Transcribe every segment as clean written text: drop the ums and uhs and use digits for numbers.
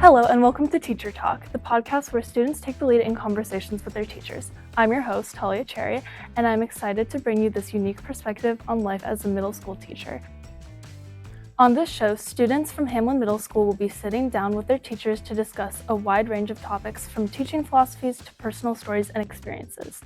Hello and welcome to Teacher Talk, the podcast where students take the lead in conversations with their teachers. I'm your host, Talia, and I'm excited to bring you this unique perspective on life as a middle school teacher. On this show, students from Hamlin Middle School will be sitting down with their teachers to discuss a wide range of topics from teaching philosophies to personal stories and experiences.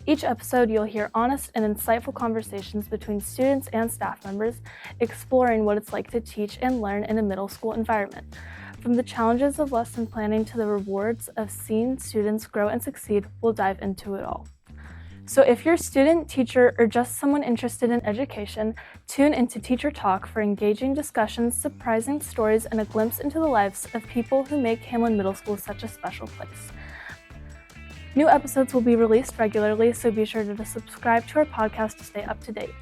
Each episode, you'll hear honest and insightful conversations between students and staff members, exploring what it's like to teach and learn in a middle school environment. From the challenges of lesson planning to the rewards of seeing students grow and succeed, we'll dive into it all. So if you're a student, teacher, or just someone interested in education, tune into Teacher Talk for engaging discussions, surprising stories, and a glimpse into the lives of people who make Hamlin Middle School such a special place. New episodes will be released regularly, so be sure to subscribe to our podcast to stay up to date.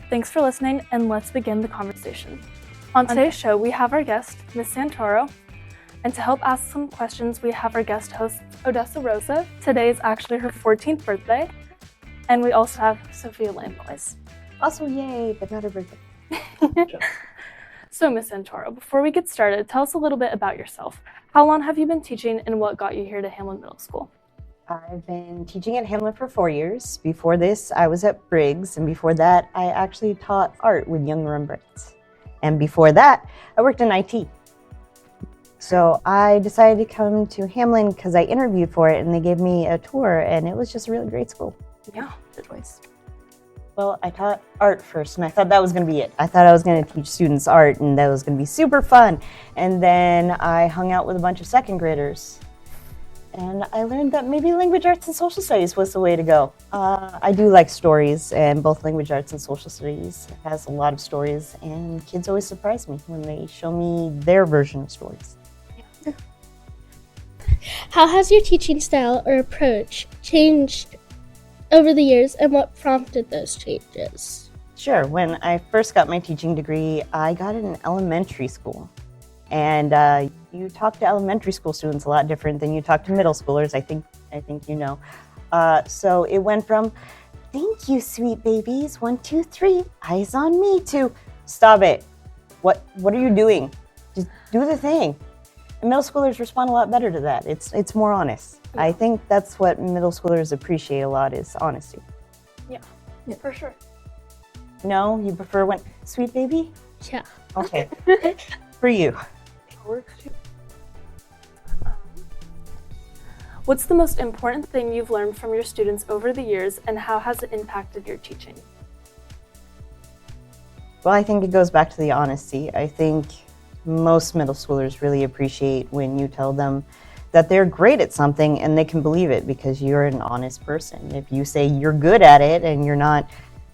Thanks for listening, and let's begin the conversation. On today's show, we have our guest, Ms. Santoro, and to help ask some questions, we have our guest host, Odessa Rosa. Today is actually her 14th birthday, and we also have Sophia Lamboys. Also, yay, but not her birthday. So, Ms. Santoro, before we get started, tell us a little bit about yourself. How long have you been teaching, and what got you here to Hamlin Middle School? I've been teaching at Hamlin for 4 years. Before this, I was at Briggs, and before that, I actually taught art with young Rembrandts. And before that, I worked in IT. So I decided to come to Hamlin because I interviewed for it, and they gave me a tour, and it was just a really great school. Yeah, good choice. Well, I taught art first, and I thought that was going to be it. I thought I was going to teach students art, and that was going to be super fun. And then I hung out with a bunch of second graders, and I learned that maybe language arts and social studies was the way to go. I do like stories, and both language arts and social studies has a lot of stories, and kids always surprise me when they show me their version of stories. How has your teaching style or approach changed over the years, and what prompted those changes? Sure. When I first got my teaching degree, I got it in elementary school. And you talk to elementary school students a lot different than you talk to middle schoolers, I think you know. So it went from, "Thank you, sweet babies, 1, 2, 3, eyes on me," to, "Stop it. What are you doing? Just do the thing." And middle schoolers respond a lot better to that. It's more honest. Yeah. I think that's what middle schoolers appreciate a lot, is honesty. Yeah, for sure. No, you prefer when, "Sweet baby"? Yeah. Okay. For you. Works too. What's the most important thing you've learned from your students over the years, and how has it impacted your teaching? Well, I think it goes back to the honesty. I think most middle schoolers really appreciate when you tell them that they're great at something and they can believe it because you're an honest person. If you say you're good at it and you're not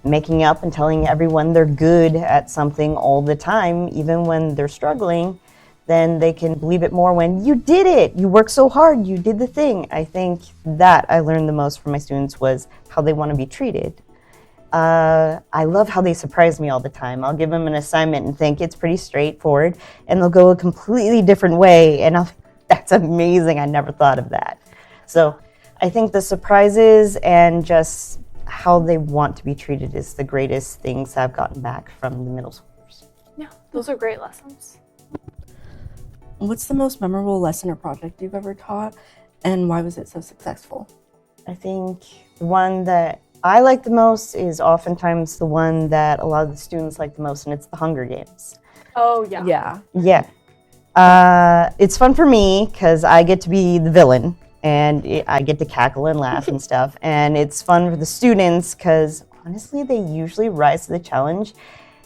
making up and telling everyone they're good at something all the time, even when they're struggling, then they can believe it more when you did it. You worked so hard, you did the thing. I think that I learned the most from my students was how they want to be treated. I love how they surprise me all the time. I'll give them an assignment and think it's pretty straightforward, and they'll go a completely different way, and I'll think, "That's amazing, I never thought of that." So I think the surprises and just how they want to be treated is the greatest things I've gotten back from the middle schoolers. Yeah, those are great lessons. What's the most memorable lesson or project you've ever taught, and why was it so successful? I think the one that I like the most is oftentimes the one that a lot of the students like the most, and it's the Hunger Games. Oh, yeah. Yeah. It's fun for me because I get to be the villain, and I get to cackle and laugh and stuff. And it's fun for the students because, honestly, they usually rise to the challenge.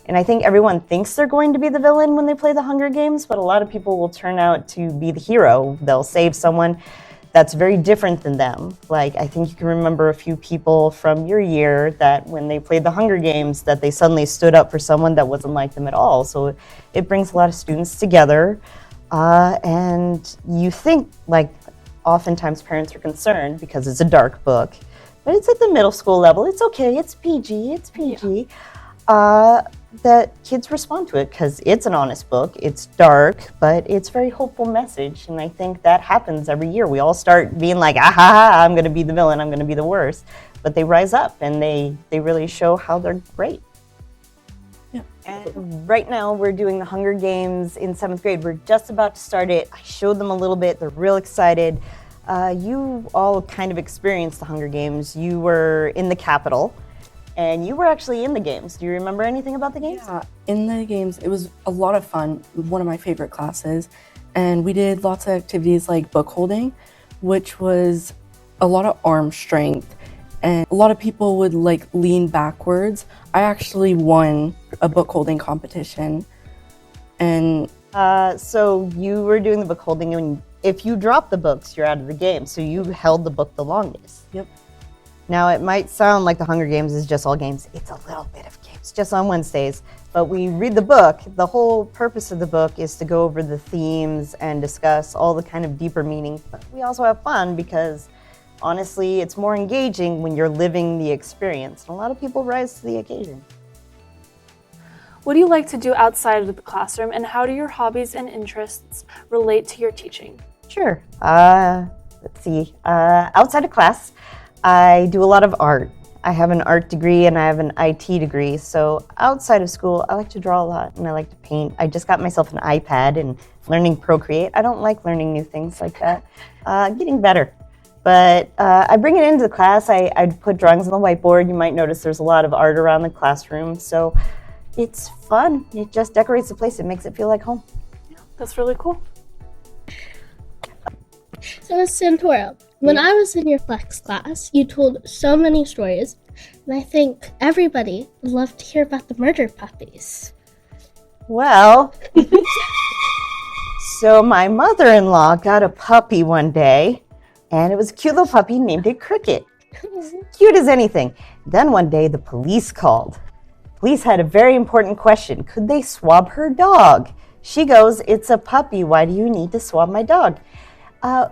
And I think everyone thinks they're going to be the villain when they play the Hunger Games, but a lot of people will turn out to be the hero. They'll save someone that's very different than them. Like, I think you can remember a few people from your year that when they played the Hunger Games, that they suddenly stood up for someone that wasn't like them at all. So it brings a lot of students together. And you think, like, oftentimes parents are concerned because it's a dark book, but it's at the middle school level. It's okay, it's PG. Yeah. That kids respond to it because it's an honest book. It's dark, but it's a very hopeful message. And I think that happens every year. We all start being like, I'm going to be the villain, I'm going to be the worst. But they rise up and they really show how they're great. Yeah. And right now we're doing the Hunger Games in 7th grade. We're just about to start it. I showed them a little bit. They're real excited. You all kind of experienced the Hunger Games. You were in the Capitol, and you were actually in the games. Do you remember anything about the games? Yeah, in the games, it was a lot of fun. One of my favorite classes. And we did lots of activities like book holding, which was a lot of arm strength. And a lot of people would like lean backwards. I actually won a book holding competition. And so you were doing the book holding, and if you drop the books, you're out of the game. So you held the book the longest. Yep. Now it might sound like the Hunger Games is just all games. It's a little bit of games, just on Wednesdays. But we read the book. The whole purpose of the book is to go over the themes and discuss all the kind of deeper meaning. But we also have fun because honestly, it's more engaging when you're living the experience. And a lot of people rise to the occasion. What do you like to do outside of the classroom, and how do your hobbies and interests relate to your teaching? Sure. Let's see. Outside of class, I do a lot of art. I have an art degree and I have an IT degree. So outside of school, I like to draw a lot and I like to paint. I just got myself an iPad and learning Procreate. I don't like learning new things like that. Getting better. But I bring it into the class. I put drawings on the whiteboard. You might notice there's a lot of art around the classroom. So it's fun. It just decorates the place. It makes it feel like home. Yeah, that's really cool. So, Santoro, when I was in your flex class, you told so many stories, and I think everybody would love to hear about the murder puppies. Well, so my mother-in-law got a puppy one day, and it was a cute little puppy named it Cricket. Cute as anything. Then one day the police called. Police had a very important question. Could they swab her dog? She goes, "It's a puppy. Why do you need to swab my dog?"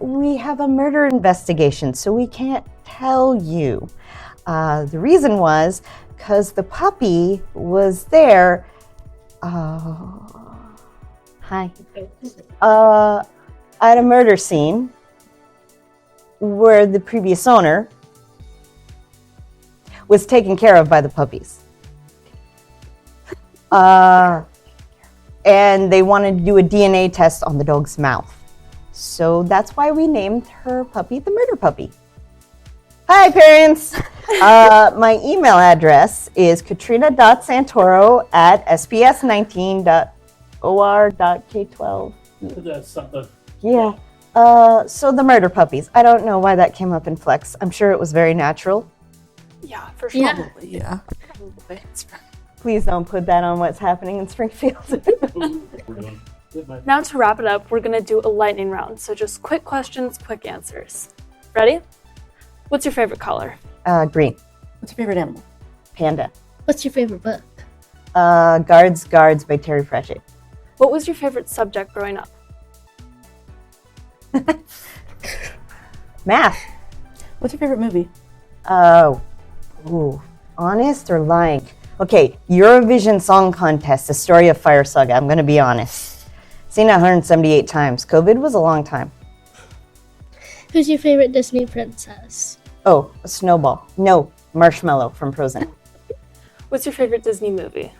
We have a murder investigation, so we can't tell you. The reason was because the puppy was there. Hi. At a murder scene where the previous owner was taken care of by the puppies. And they wanted to do a DNA test on the dog's mouth. So that's why we named her puppy the Murder Puppy. Hi, parents. My email address is katrina.santoro@sps19.or.k12. That's something. Yeah. So the Murder Puppies. I don't know why that came up in Flex. I'm sure it was very natural. Yeah, for sure. Yeah. probably, yeah. Please don't put that on what's happening in Springfield. We're doing. Now to wrap it up, we're gonna do a lightning round. So just quick questions, quick answers. Ready? What's your favorite color? Green. What's your favorite animal? Panda. What's your favorite book? Guards by Terry Pratchett. What was your favorite subject growing up? Math. What's your favorite movie? Honest or lying? Okay, Eurovision Song Contest, The Story of Fire Saga. I'm gonna be honest. Seen it 178 times. COVID was a long time. Who's your favorite Disney princess? Oh, a snowball. No, Marshmallow from Frozen. What's your favorite Disney movie?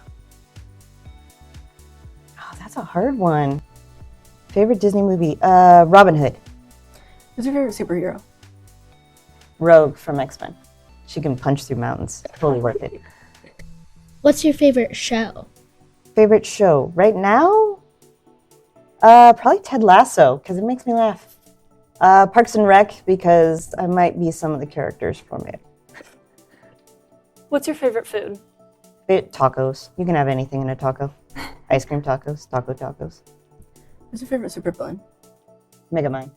Oh, that's a hard one. Favorite Disney movie? Robin Hood. Who's your favorite superhero? Rogue from X-Men. She can punch through mountains. Totally worth it. What's your favorite show? Favorite show? Right now? Probably Ted Lasso, because it makes me laugh. Parks and Rec, because I might be some of the characters from it. What's your favorite food? Tacos. You can have anything in a taco. Ice cream tacos, taco tacos. Who's your favorite supervillain? Megamind.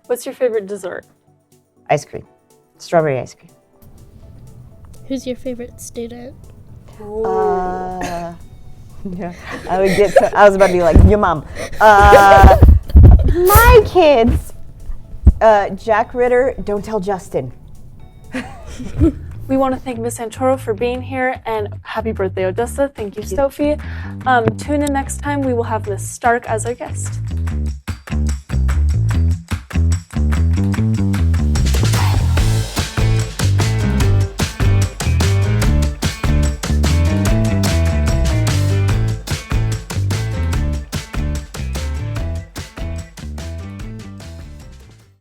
What's your favorite dessert? Ice cream. Strawberry ice cream. Who's your favorite student? Yeah, I was about to be like, your mom. My kids. Jack Ritter, don't tell Justin. We want to thank Miss Santoro for being here, and happy birthday, Odessa. Thank you, Sophie. Tune in next time. We will have Miss Stark as our guest.